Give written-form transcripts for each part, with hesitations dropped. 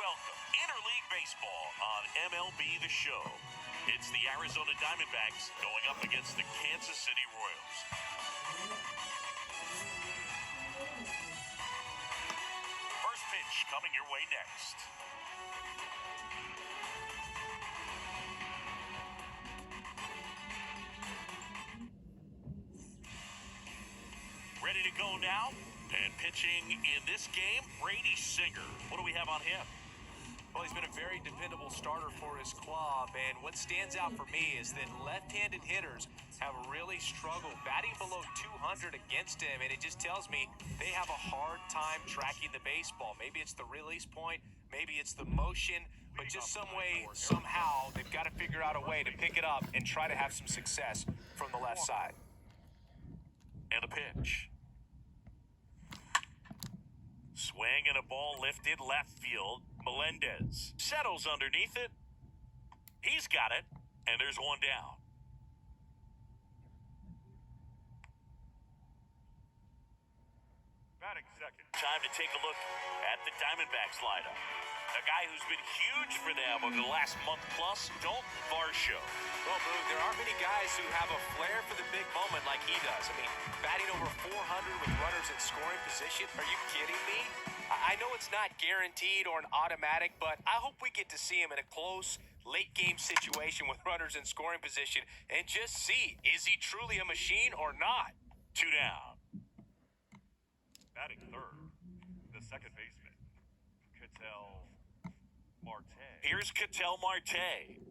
Welcome, interleague baseball on MLB The Show. It's the Arizona Diamondbacks going up against the Kansas City Royals. First pitch coming your way next. Ready to go now? And pitching in this game, Brady Singer. What do we have on him? Well, he's been a very dependable starter for his club, and what stands out for me is that left-handed hitters have really struggled batting below 200 against him, and it just tells me they have a hard time tracking the baseball. Maybe it's the release point, maybe it's the motion, but just some way, somehow, they've got to figure out a way to pick it up and try to have some success from the left side. And a pitch. Swing and a ball lifted left field. Melendez settles underneath it. He's got it, and there's one down. Batting second. Time to take a look at the Diamondbacks lineup. A guy who's been huge for them over the last month plus, Dalton Varsho. Well, Boog, there aren't many guys who have a flair for the big moment like he does. I mean, batting over 400 with runners in scoring position. Are you kidding me? I know it's not guaranteed or an automatic, but I hope we get to see him in a close, late-game situation with runners in scoring position and just see, is he truly a machine or not? Two down. Batting third, the second baseman, Ketel Marte. Here's Ketel Marte.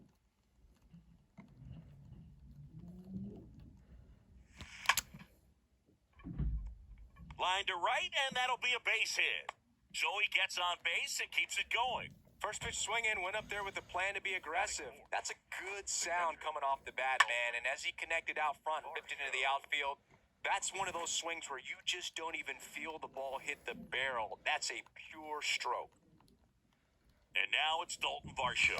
Line to right, and that'll be a base hit. So he gets on base and keeps it going. First pitch swing in, went up there with a plan to be aggressive. That's a good sound coming off the bat, man. And as he connected out front, whipped it into the outfield, that's one of those swings where you just don't even feel the ball hit the barrel. That's a pure stroke. And now it's Dalton Varsho.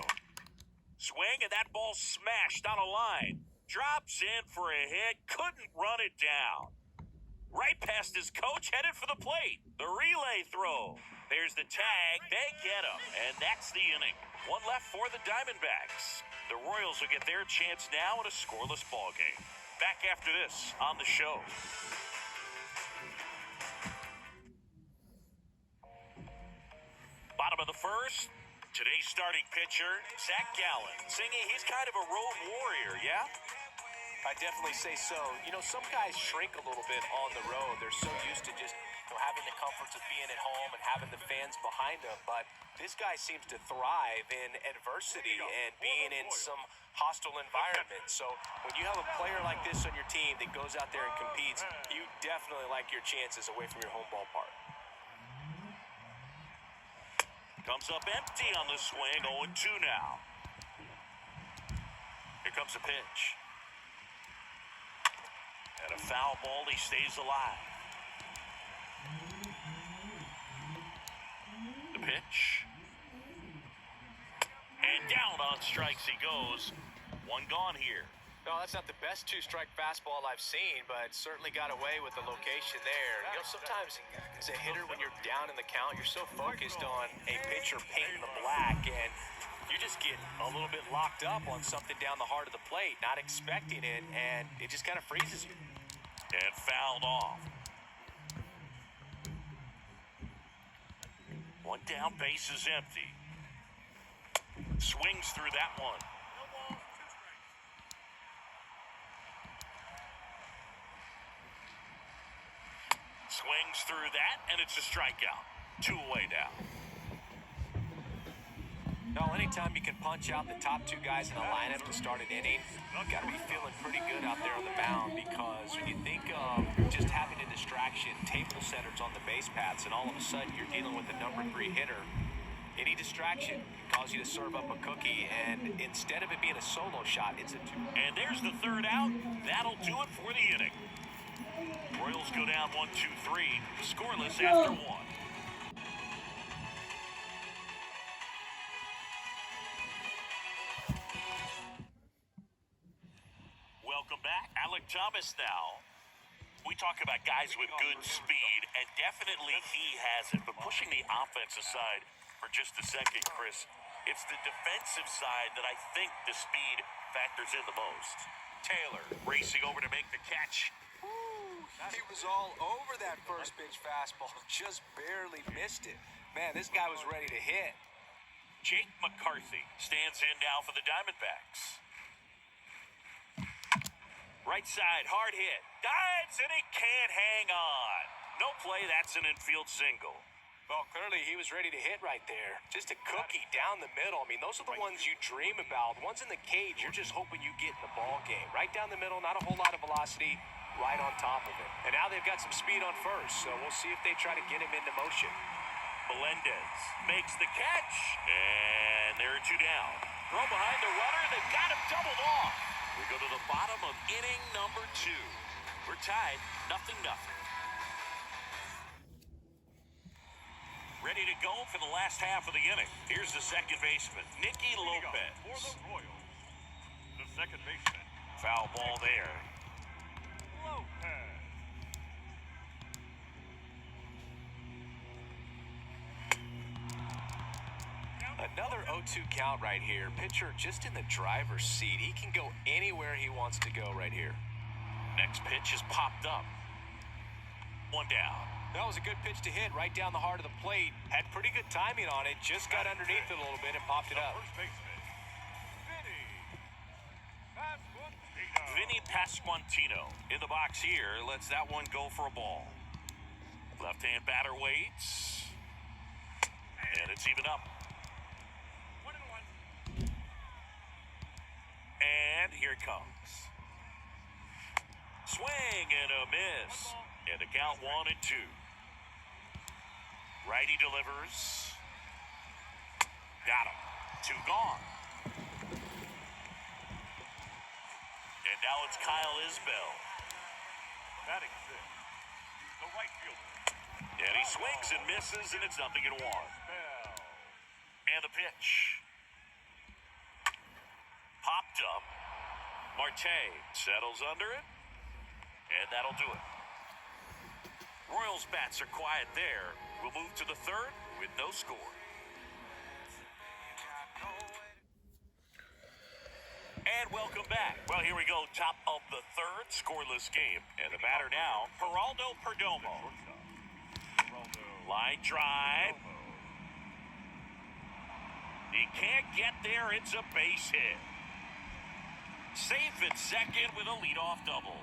Swing, and that ball smashed on a line. Drops in for a hit, couldn't run it down. Right past his coach, headed for the plate. The relay throw. There's the tag. They get him. And that's the inning. One left for the Diamondbacks. The Royals will get their chance now in a scoreless ballgame. Back after this on the show. Bottom of the first. Today's starting pitcher, Zach Gallen. Singing, he's kind of a road warrior, yeah? I definitely say so. You know, some guys shrink a little bit on the road. They're so used to just having the comforts of being at home and having the fans behind them. But this guy seems to thrive in adversity and being in some hostile environment. So when you have a player like this on your team that goes out there and competes, you definitely like your chances away from your home ballpark. Comes up empty on the swing, 0-2 now. Here comes a pitch. And a foul ball, he stays alive. The pitch. And down on strikes he goes. One gone here. No, that's not the best two-strike fastball I've seen, but certainly got away with the location there. You know, sometimes as a hitter, when you're down in the count, you're so focused on a pitcher painting the black, and you just get a little bit locked up on something down the heart of the plate, not expecting it, and it just kind of freezes you. And fouled off. One down, base is empty. Swings through that one. Swings through that, and it's a strikeout. 2 away now. No, anytime you can punch out the top two guys in a lineup to start an inning, you've got to be feeling pretty good out there on the mound, because when you think of just having a distraction, table setters on the base paths, and all of a sudden you're dealing with the number 3 hitter, any distraction can cause you to serve up a cookie, and instead of it being a solo shot, it's a 2. And there's the third out. That'll do it for the inning. Royals go down 1-2-3, scoreless after 1. Welcome back. Alec Thomas now. We talk about guys with good speed, and definitely he has it. But pushing the offense aside, for just a second, Chris. It's the defensive side that I think the speed factors in the most. Taylor racing over to make the catch. He was all over that first pitch fastball. Just barely missed it. Man, this guy was ready to hit. Jake McCarthy stands in now for the Diamondbacks. Right side, hard hit. Dives, and he can't hang on. No play, that's an infield single. Well, clearly he was ready to hit right there. Just a cookie down the middle. I mean, those are the ones you dream about. Ones in the cage, you're just hoping you get in the ball game. Right down the middle, not a whole lot of velocity, right on top of it. And now they've got some speed on first, so we'll see if they try to get him into motion. Melendez makes the catch, and there are two down. Throw behind the runner, and they've got him doubled off. We go to the bottom of inning number 2. We're tied, 0-0. Ready to go for the last half of the inning. Here's the second baseman, Nicky For Lopez. the Royals, the second baseman, Foul ball there. Lopez. Another 0-2 count right here. Pitcher just in the driver's seat. He can go anywhere he wants to go right here. Next pitch is popped up. One down. That was a good pitch to hit right down the heart of the plate. Had pretty good timing on it. Just got underneath it a little bit and popped it The up. first baseman, Vinny Pasquantino in the box here. Lets that one go for a ball. Left-hand batter waits. And it's even up. 1-1. And here it comes. Swing and a miss. And the count 1-2. Righty delivers. Got him. 2 gone. And now it's Kyle Isbell. Batting 6, the right fielder. And he swings and misses, and it's 0-1. Bell. And the pitch. Popped up. Marte settles under it. And that'll do it. Royals bats are quiet there. We'll move to the third with no score. And welcome back. Well, here we go. Top of the third, scoreless game. And the batter now, Geraldo Perdomo. Line drive. He can't get there. It's a base hit. Safe at second with a leadoff double.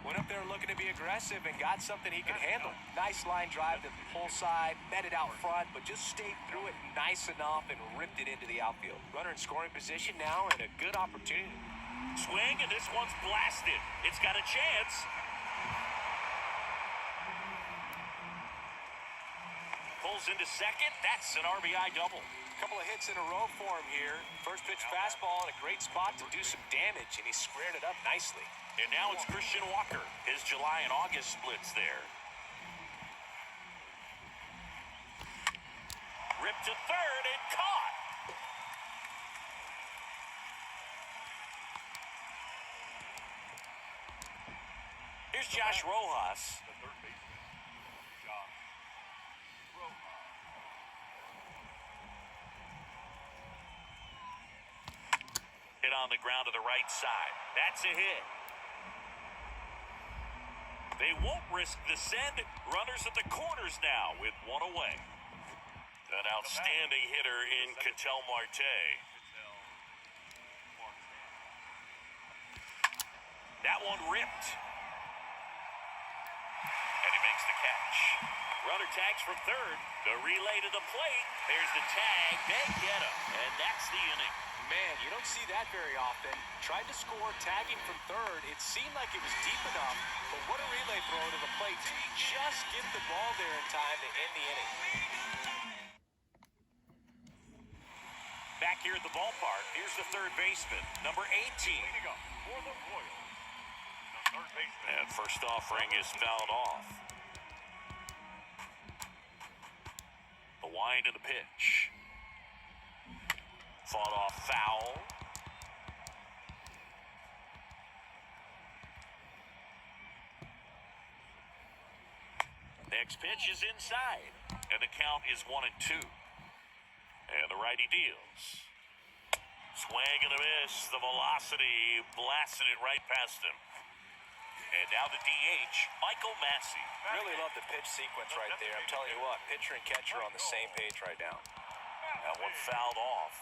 Went up there looking to be aggressive and got something he could handle. Nice line drive to the pull side, met it out front, but just stayed through it nice enough and ripped it into the outfield. Runner in scoring position now and a good opportunity. Swing, and this one's blasted. It's got a chance. Pulls into second. That's an RBI double. Couple of hits in a row for him here. First pitch fastball in a great spot to do some damage, and he squared it up nicely. And now it's Christian Walker. His July and August splits there. Ripped to third and caught. Here's Josh Rojas. The third baseman, Josh Rojas. Hit on the ground to the right side. That's a hit. They won't risk the send. Runners at the corners now with one away. An outstanding hitter in Ketel Marte. That one ripped. And he makes the catch. Runner tags from third. The relay to the plate. There's the tag. They get him. And that's the inning. Man, you don't see that very often. Tried to score, tagging from third. It seemed like it was deep enough, but what a relay throw to the plate to just get the ball there in time to end the inning. Back here at the ballpark, here's the third baseman, number 18. Leading up for the Royals, the third baseman. And first offering is fouled off. The wind of the pitch. Fought off foul. Next pitch is inside. And the count is 1-2. the righty deals. Swing and a miss. The velocity blasted it right past him. And now the DH, Michael Massey. Really love the pitch sequence right there. I'm telling you what, pitcher and catcher are on the same page right now. That one fouled off.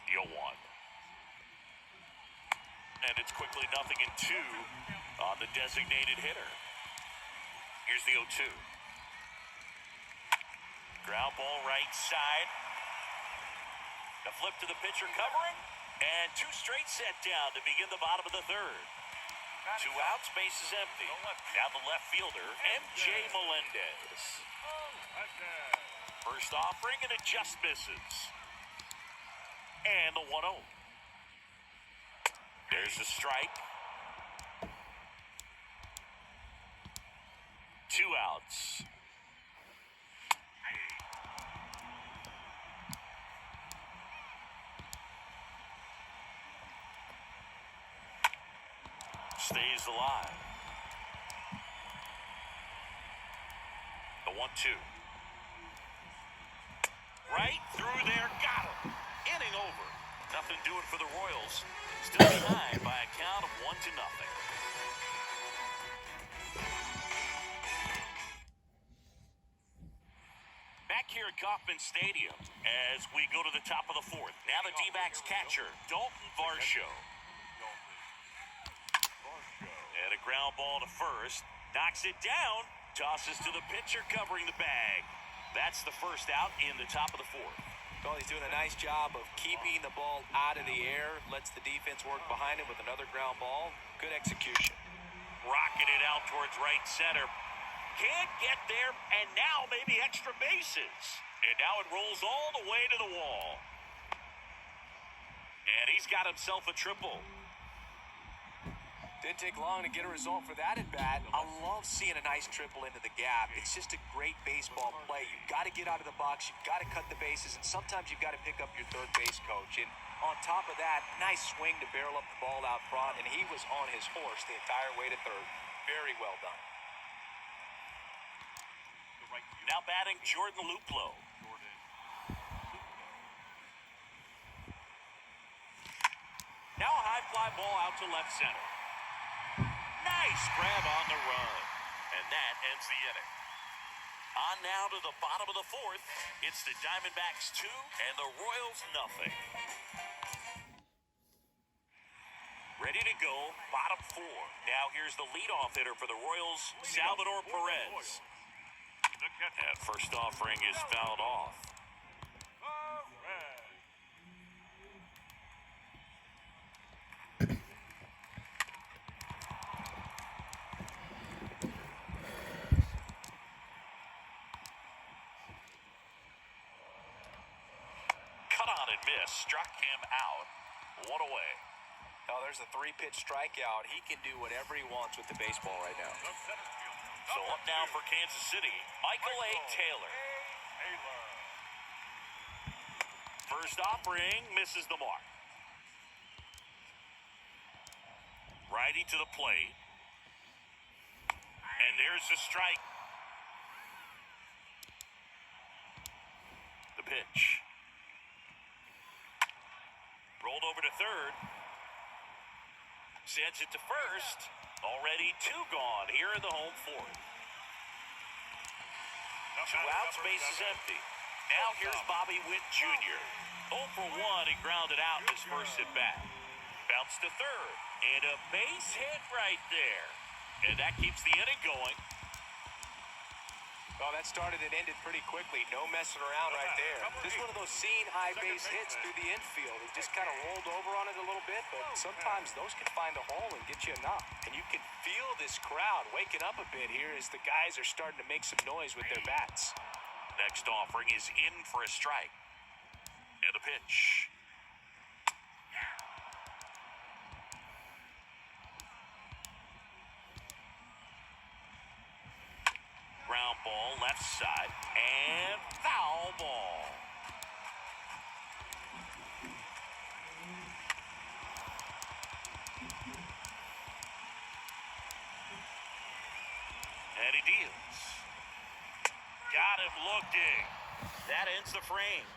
The 0-1. And it's quickly 0-2 on the designated hitter. Here's the 0-2. Ground ball right side. The flip to the pitcher covering. And two straight set down to begin the bottom of the third. 2 outs, base is empty. Now the left fielder, M.J. Melendez. First offering and it just misses. And the 1-0. There's the strike. 2 outs. Stays alive. The 1-2. Right through there, got him. Inning over. Nothing doing for the Royals. Still behind by a count of 1-0. Back here at Kauffman Stadium as we go to the top of the fourth. Now the D-backs catcher, Dalton Varsho. And a ground ball to first. Knocks it down. Tosses to the pitcher covering the bag. That's the first out in the top of the fourth. Well, he's doing a nice job of keeping the ball out of the air. Lets the defense work behind him with another ground ball. Good execution. Rocking it out towards right center. Can't get there, and now maybe extra bases. And now it rolls all the way to the wall. And he's got himself a triple. Didn't take long to get a result for that at bat. I love seeing a nice triple into the gap. It's just a great baseball play. You've got to get out of the box. You've got to cut the bases, and sometimes you've got to pick up your third base coach. And on top of that, nice swing to barrel up the ball out front, and he was on his horse the entire way to third. Very well done. Now batting Jordan Luplow. Now a high fly ball out to left center. Nice grab on the run. And that ends the inning. On now to the bottom of the fourth. It's the Diamondbacks 2 and the Royals 0. Ready to go, bottom 4. Now here's the leadoff hitter for the Royals, Salvador Perez. And first offering is fouled off. Cut on and miss, struck him out. 1 away. Oh, there's a 3-pitch strikeout. He can do whatever he wants with the baseball right now. So up now for Kansas City, Michael A. Taylor. First offering misses the mark. Righty to the plate. And there's the strike. The pitch. Rolled over to third. Sends it to first. Already 2 gone here in the home fourth. 2 outs, base is empty. Now here's Bobby Witt Jr. 0 for 1, he grounded out in his first at bat. Bounce to third, and a base hit right there. And that keeps the inning going. Well, that started and ended pretty quickly. No messing around right there. Just one of those seeing high base hits through the infield. He just kind of rolled over on it a little bit, but sometimes those can find a hole and get you enough. And you can feel this crowd waking up a bit here as the guys are starting to make some noise with their bats. Next offering is in for a strike. And a pitch. Ground ball left side and foul ball. And he deals. Got him looking. That ends the frame.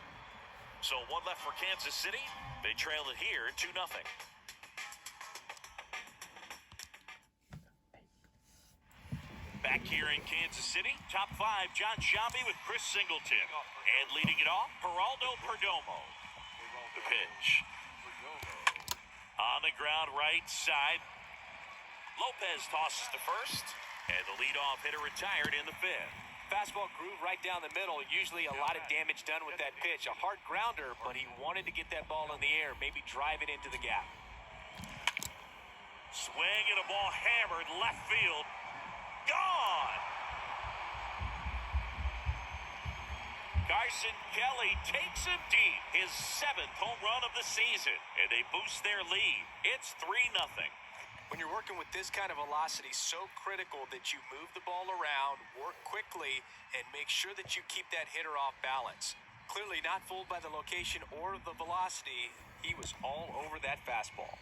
So one left for Kansas City. They trail it here 2-0. Back here in Kansas City, top 5, John Shambi with Chris Singleton. And leading it off, Geraldo Perdomo. The pitch. On the ground, right side. Lopez tosses to first. And the leadoff hitter retired in the 5th. Fastball groove right down the middle. Usually a lot of damage done with that pitch. A hard grounder, but he wanted to get that ball in the air, maybe drive it into the gap. Swing and a ball hammered left field. Gone! Carson Kelly takes him deep. His 7th home run of the season. And they boost their lead. It's 3-0. When you're working with this kind of velocity, so critical that you move the ball around, work quickly, and make sure that you keep that hitter off balance. Clearly not fooled by the location or the velocity. He was all over that fastball.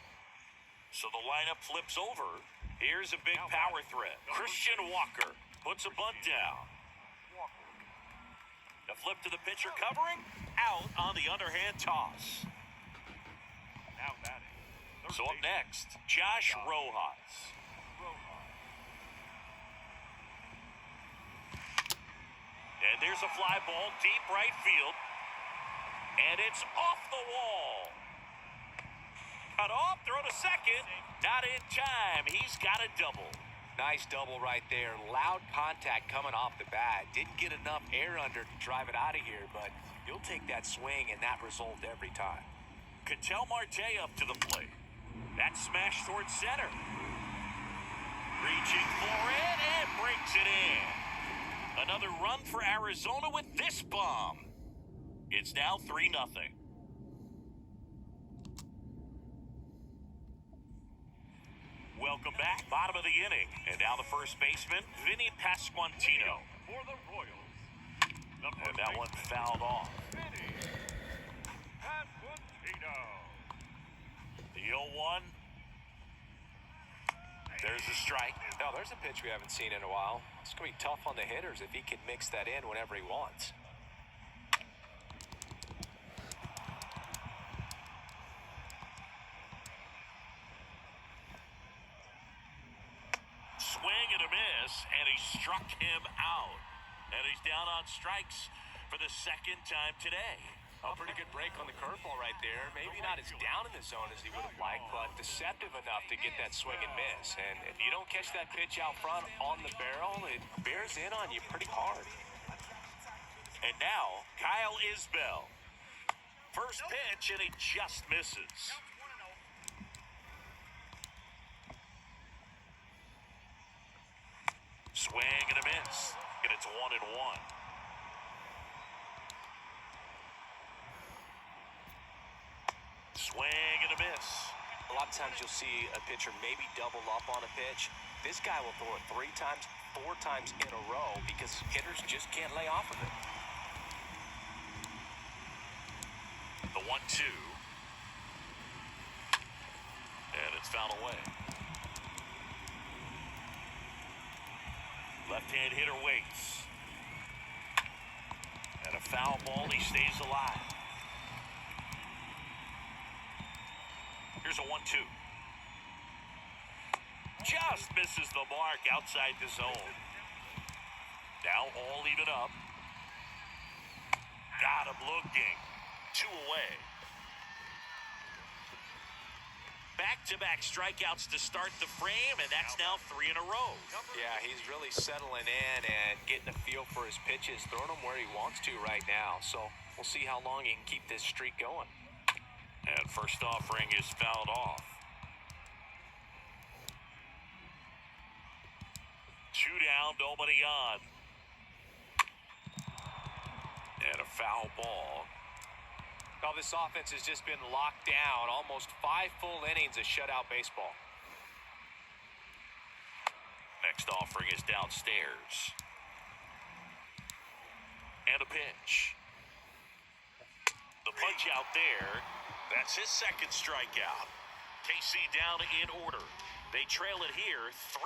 So the lineup flips over. Here's a big power threat. Christian Walker puts a bunt down. The flip to the pitcher covering. Out on the underhand toss. Now batting. So up next, Josh Rojas. And there's a fly ball deep right field. And it's off the wall. Cut off, throw to second. Not in time. He's got a double. Nice double right there. Loud contact coming off the bat. Didn't get enough air under to drive it out of here, but you'll take that swing and that result every time. Ketel Marte up to the plate. That smash towards center. Reaching for it and breaks it in. Another run for Arizona with this bomb. It's now 3-0. Welcome back. Bottom of the inning. And now the first baseman, Vinny Pasquantino. For the Royals. And that one fouled off. Vinny Pasquantino. The 0-1. There's a strike. Now, there's a pitch we haven't seen in a while. It's going to be tough on the hitters if he can mix that in whenever he wants. Swing and a miss, and he struck him out. And he's down on strikes for the 2nd time today. A pretty good break on the curveball right there. Maybe not as down in the zone as he would have liked, but deceptive enough to get that swing and miss. And if you don't catch that pitch out front on the barrel, it bears in on you pretty hard. And now, Kyle Isbell. First pitch, and he just misses. Swing and a miss. And it's 1-1. Swing and a miss. A lot of times you'll see a pitcher maybe double up on a pitch. This guy will throw it 3 times, 4 times in a row because hitters just can't lay off of it. The 1-2. And it's fouled away. Left-hand hitter waits. And a foul ball, he stays alive. Here's a 1-2. Just misses the mark outside the zone. Now all even up. Got him looking. 2 away. Back-to-back strikeouts to start the frame, and that's now 3 in a row. Yeah, he's really settling in and getting a feel for his pitches, throwing them where he wants to right now. So we'll see how long he can keep this streak going. And first offering is fouled off. 2 down, nobody on. And a foul ball. Well, this offense has just been locked down. Almost 5 full innings of shutout baseball. Next offering is downstairs. And a pitch. The punch out there. That's his 2nd strikeout. KC down in order. They trail it here 3-0.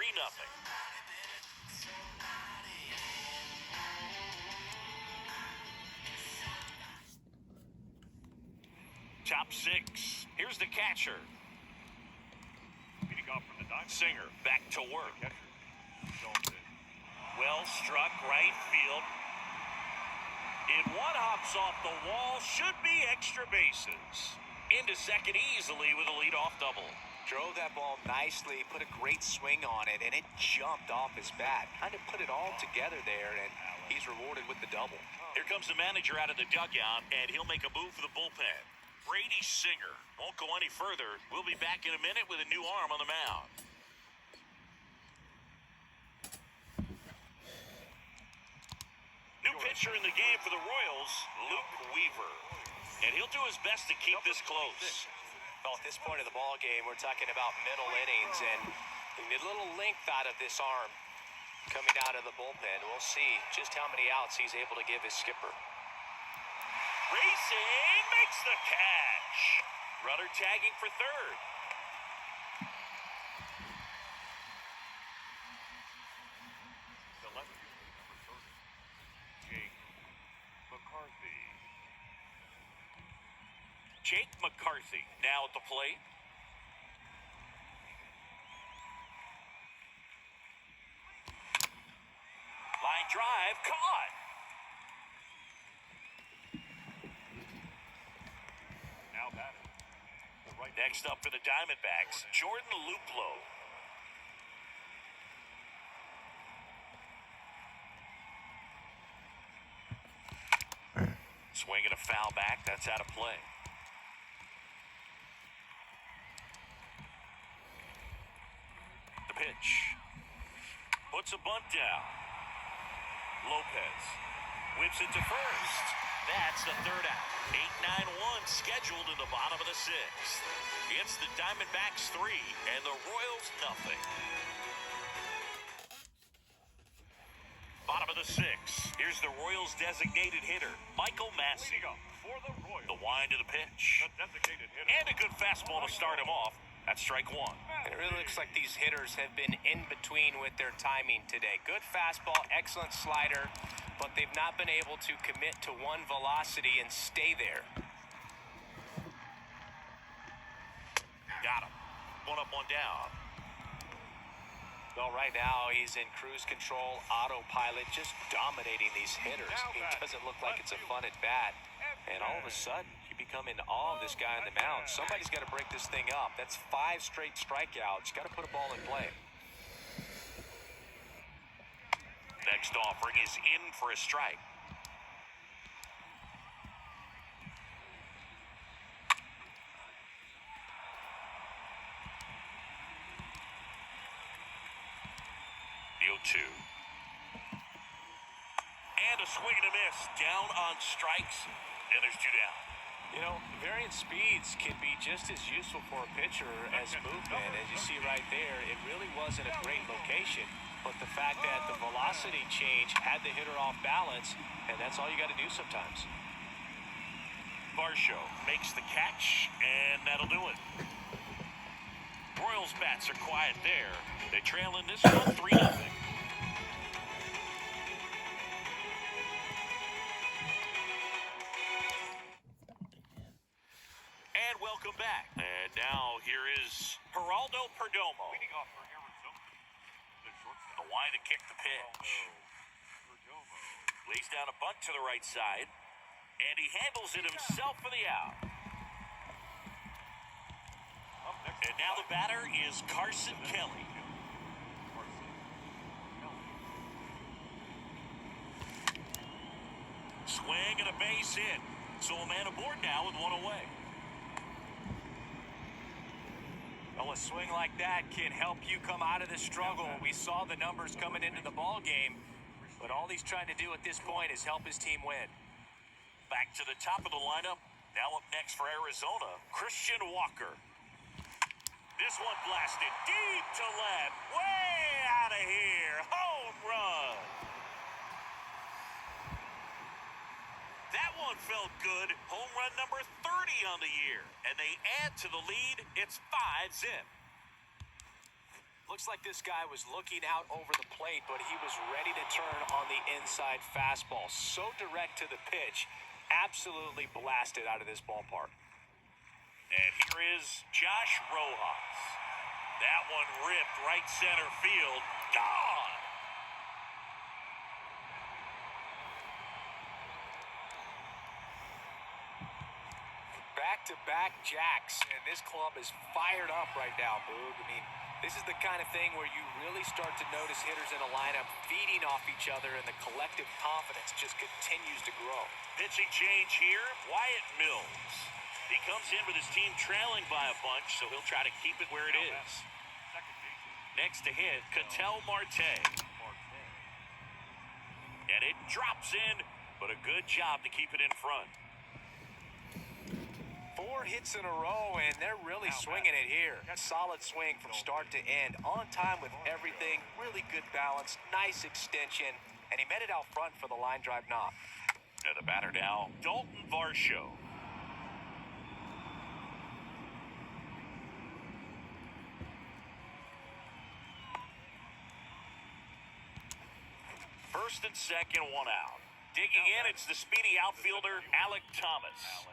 top 6. Here's the catcher. Leading off from the Diamondbacks. Singer back to work. Catcher. Jones in. Well struck right field. And one hops off the wall. Should be extra bases. Into second easily with a leadoff double. Drove that ball nicely, put a great swing on it, and it jumped off his bat. Kind of put it all together there, and he's rewarded with the double. Here comes the manager out of the dugout, and he'll make a move for the bullpen. Brady Singer won't go any further. We'll be back in a minute with a new arm on the mound. New pitcher in the game for the Royals, Luke Weaver. And he'll do his best to keep this close. Well, at this point of the ball game, we're talking about middle innings, and we need a little length out of this arm coming out of the bullpen. We'll see just how many outs he's able to give his skipper. Racing makes the catch. Runner tagging for third. The left fielder, number 30. Jake McCarthy. Jake McCarthy now at the plate. Line drive, caught. Now batting. The right Next up for the Diamondbacks, Jordan Luplow. Swinging a foul back, that's out of play. The pitch. Puts a bunt down. Lopez whips it to first. That's the third out. 8-9-1 scheduled in the bottom of the 6th. It's the Diamondbacks 3 and the Royals nothing. Bottom of the 6th. Here's the Royals designated hitter, Michael Massey. leading up for the Royals. The wind to the pitch. The designated hitter. And a good fastball to start him off. That's strike 1. And it really looks like these hitters have been in between with their timing today. Good fastball, excellent slider, but they've not been able to commit to one velocity and stay there. Got him. One up, one down. Well, right now he's in cruise control, autopilot, just dominating these hitters. He doesn't look like it's a fun at bat. And all of a sudden, you become in awe of this guy on the mound. Somebody's got to break this thing up. That's 5 straight strikeouts. Got to put a ball in play. Next offering is in for a strike. The 0-2. And a swing and a miss. Down on strikes. And there's 2 down. You know, varying speeds can be just as useful for a pitcher as movement. As you see right there, it really wasn't a great location. But the fact that the velocity change had the hitter off balance, and that's all you got to do sometimes. Varsho makes the catch, and that'll do it. Royals bats are quiet there. They trail in this one 3-0. And welcome back. And now here is Geraldo Perdomo. Leading off for Arizona. The shortstop. The line to kick the pitch. Perdomo. Lays down a bunt to the right side. And he handles it himself for the out. Up next. And now the batter is Carson Kelly. Carson Kelly. Swing and a base hit. So a man aboard now with 1 away. Well, a swing like that can help you come out of the struggle. We saw the numbers coming into the ball game, but all he's trying to do at this point is help his team win. Back to the top of the lineup. Now up next for Arizona, Christian Walker. This one blasted deep to left. Way out of here. Home run. That one felt good. Home run number 30 on the year. And they add to the lead. It's 5 zip. Looks like this guy was looking out over the plate, but he was ready to turn on the inside fastball. So direct to the pitch. Absolutely blasted out of this ballpark. And here is Josh Rojas. That one ripped right center field. Gone! Back-to-back jacks, and this club is fired up right now, Boog. I mean, this is the kind of thing where you really start to notice hitters in a lineup feeding off each other, and the collective confidence just continues to grow. Pitching change here, Wyatt Mills. He comes in with his team trailing by a bunch, so he'll try to keep it where it is. Next to hit, Ketel Marte. And it drops in, but a good job to keep it in front. 4 hits in a row, and they're really swinging it here. Solid swing from start to end. On time with everything. Really good balance. Nice extension. And he met it out front for the line drive knock. And the batter now, Dalton Varsho. First and second, one out. Digging in, it's the speedy outfielder, Alec Thomas.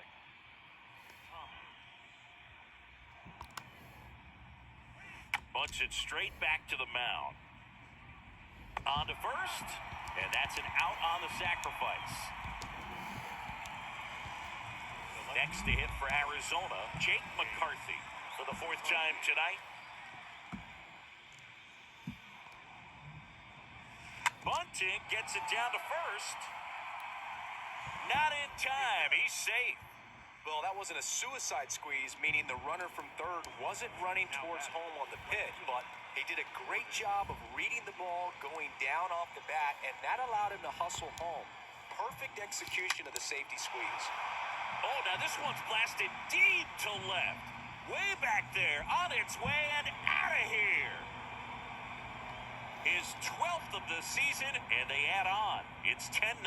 Bunts it straight back to the mound. On to first, and that's an out on the sacrifice. Next to hit for Arizona, Jake McCarthy for the 4th time tonight. Bunting gets it down to first. Not in time. He's safe. Well, that wasn't a suicide squeeze, meaning the runner from third wasn't running towards home on the pitch, but he did a great job of reading the ball, going down off the bat, and that allowed him to hustle home. Perfect execution of the safety squeeze. Oh, now this one's blasted deep to left. Way back there, on its way and out of here. His 12th of the season, and they add on. It's 10-0.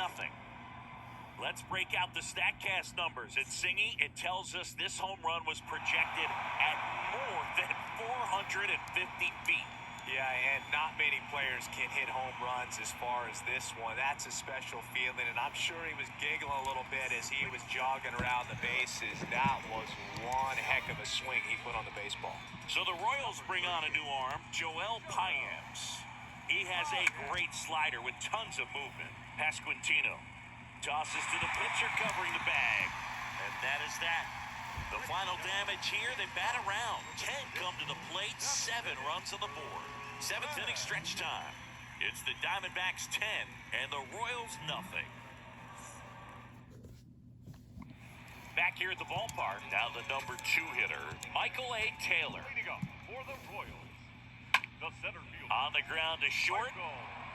Let's break out the StatCast numbers. At Singy, it tells us this home run was projected at more than 450 feet. Yeah, and not many players can hit home runs as far as this one. That's a special feeling, and I'm sure he was giggling a little bit as he was jogging around the bases. That was one heck of a swing he put on the baseball. So the Royals bring on a new arm, Joel Payams. He has a great slider with tons of movement. Pasquantino tosses to the pitcher covering the bag. And that is that. The final damage here, they bat around. 10 come to the plate, 7 runs on the board. 7th inning stretch time. It's the Diamondbacks 10 and the Royals nothing. Back here at the ballpark, now the number 2 hitter, Michael A. Taylor. Leading up for the Royals, the center fielder. On the ground to short.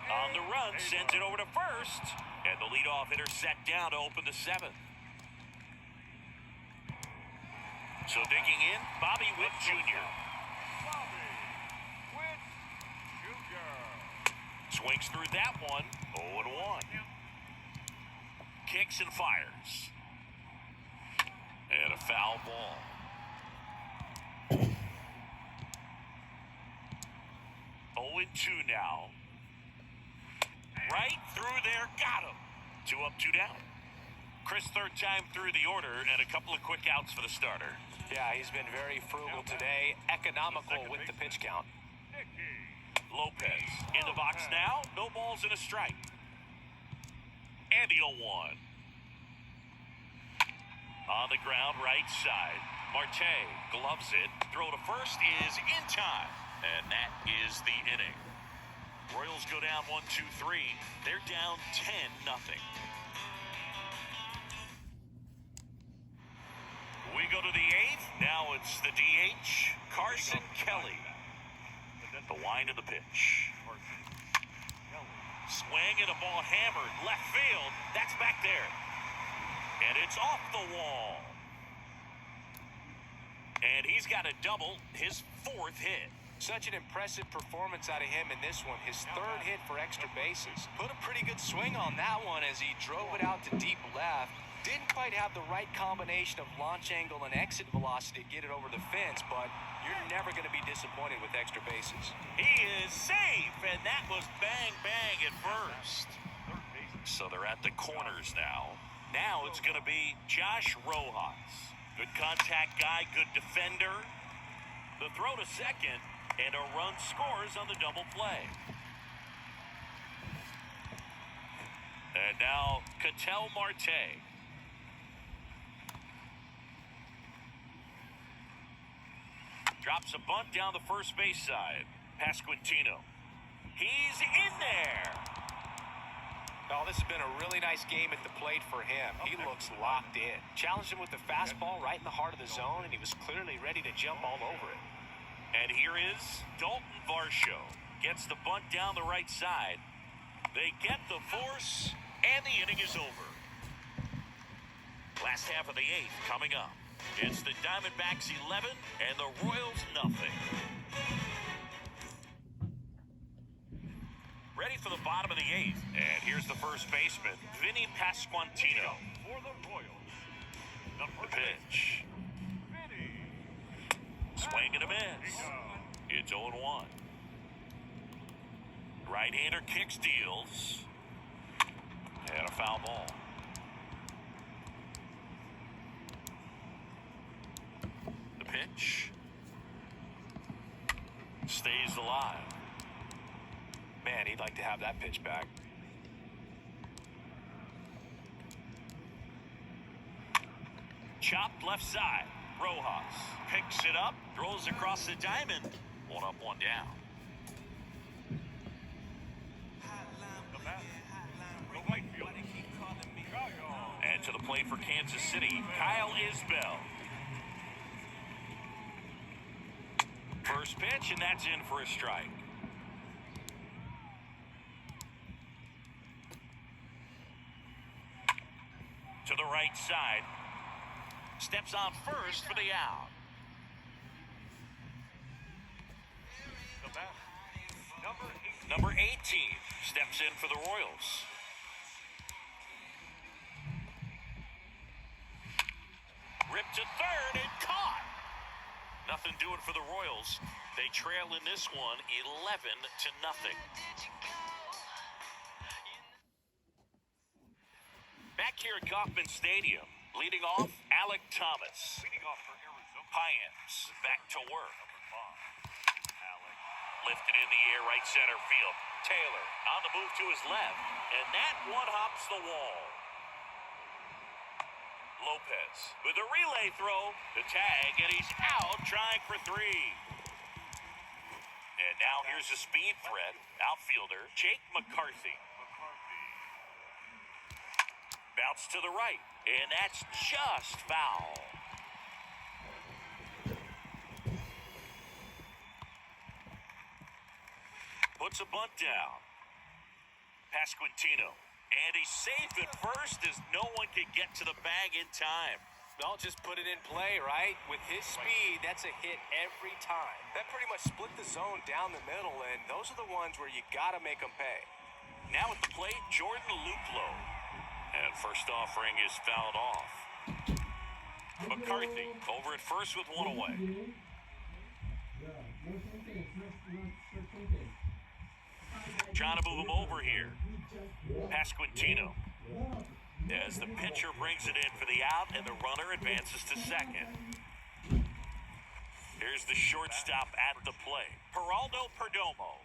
On the run, sends it over to first. And the leadoff hitter set down to open the 7th. So digging in, Bobby Witt Jr. Bobby Witt Jr. Swings through that one, 0-1. Kicks and fires. And a foul ball. Oh, 2 now. Right through there, got him. 2 up, 2 down. Chris, 3rd time through the order, and a couple of quick outs for the starter. Yeah, he's been very frugal today, economical with the pitch count. Lopez in the box now, no balls and a strike. And the 0-1. On the ground, right side. Marte gloves it. Throw to first is in time. And that is the inning. Royals go down 1-2-3. They're down 10-0. We go to the 8th. Now it's the DH, Carson Kelly. The wind of the pitch. Swing and a ball hammered. Left field. That's back there. And it's off the wall. And he's got a double, his 4th hit. Such an impressive performance out of him in this one. His 3rd hit for extra bases. Put a pretty good swing on that one as he drove it out to deep left. Didn't quite have the right combination of launch angle and exit velocity to get it over the fence, but you're never going to be disappointed with extra bases. He is safe, and that was bang, bang at first. So they're at the corners now. Now it's going to be Josh Rojas. Good contact guy, good defender. The throw to second, and a run scores on the double play. And now, Ketel Marte. Drops a bunt down the first base side. Pasquantino. He's in there. Oh, this has been a really nice game at the plate for him. He looks locked in. Challenged him with the fastball right in the heart of the zone, and he was clearly ready to jump all over it. And here is Dalton Varsho. Gets the bunt down the right side. They get the force, and the inning is over. Last half of the eighth coming up. It's the Diamondbacks 11 and the Royals nothing. Ready for the bottom of the eighth. And here's the first baseman, Vinny Pasquantino. For the Royals, The pitch. Swing and a miss. It's 0-1. Right-hander kicks, deals. And a foul ball. The pitch. Stays alive. Man, he'd like to have that pitch back. Chopped left side. Rojas picks it up, throws across the diamond. One up, one down. the bat, the right fielder, Kyle. And to the plate for Kansas City, Kyle Isbell. First pitch, and that's in for a strike. To the right side. Steps on first for the out. The bat, Number 18 steps in for the Royals. Ripped to third and caught. Nothing doing for the Royals. They trail in this one 11-0. Back here at Kauffman Stadium, leading off, Alec Thomas. leading off for Arizona. Payans back to work. Number 5, Alec. Lifted in the air, right center field. Taylor on the move to his left, and that one hops the wall. Lopez with a relay throw, the tag, and he's out trying for three. And now here's a speed threat, outfielder Jake McCarthy. Bounce to the right, and that's just foul. Puts a bunt down. Pasquantino. And he's safe at first as no one can get to the bag in time. They'll just put it in play, right? With his speed, that's a hit every time. That pretty much split the zone down the middle, and those are the ones where you got to make them pay. Now at the plate, Jordan Luplow. And first offering is fouled off. McCarthy over at first with one away. Trying to move him over here. Pasquantino. As the pitcher brings it in for the out, and the runner advances to second. Here's the shortstop at the plate, Geraldo Perdomo.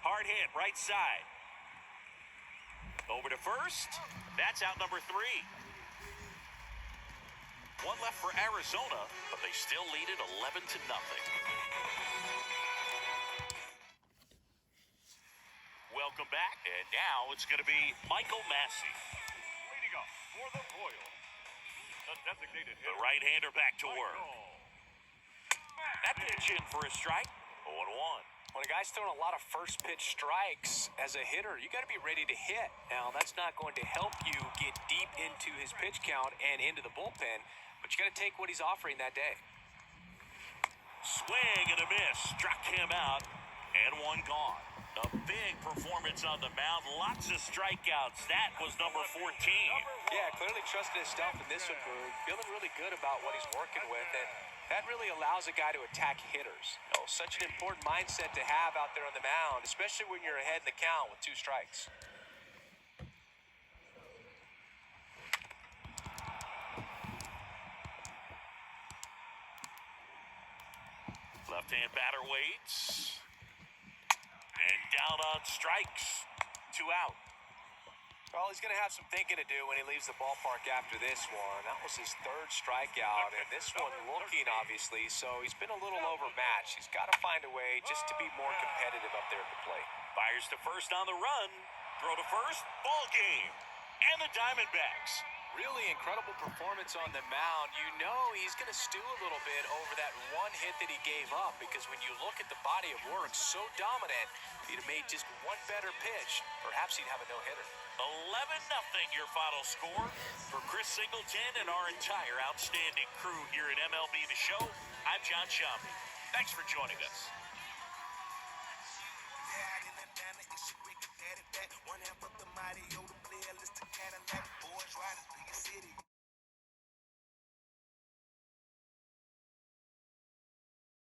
Hard hit, right side. Over to first. That's out number 3. One left for Arizona, but they still lead it 11-0. Welcome back, and now it's going to be Michael Massey. Leading up for the Royals, the designated hitter. The right-hander back to work. That pitch in for a strike. 0-1. When a guy's throwing a lot of first pitch strikes as a hitter, you got to be ready to hit. Now, that's not going to help you get deep into his pitch count and into the bullpen, but you got to take what he's offering that day. Swing and a miss. Struck him out, and one gone. A big performance on the mound. Lots of strikeouts. That was number 14. Yeah, clearly trusting his stuff in this one, Berg. Feeling really good about what he's working with, and that really allows a guy to attack hitters. Oh, such an important mindset to have out there on the mound, especially when you're ahead in the count with 2 strikes. left-hand batter waits. And down on strikes. 2 out. Well, he's going to have some thinking to do when he leaves the ballpark after this one. That was his 3rd strikeout, and this one looking, obviously, so he's been a little overmatched. He's got to find a way just to be more competitive up there at the plate. Fires to first on the run. Throw to first. Ball game. And the Diamondbacks. Really incredible performance on the mound. You know he's going to stew a little bit over that one hit that he gave up, because when you look at the body of work, so dominant, if he'd have made just one better pitch, perhaps he'd have a no-hitter. 11-0 your final score. For Chris Singleton and our entire outstanding crew here at MLB The Show, I'm John Shambi. Thanks for joining us.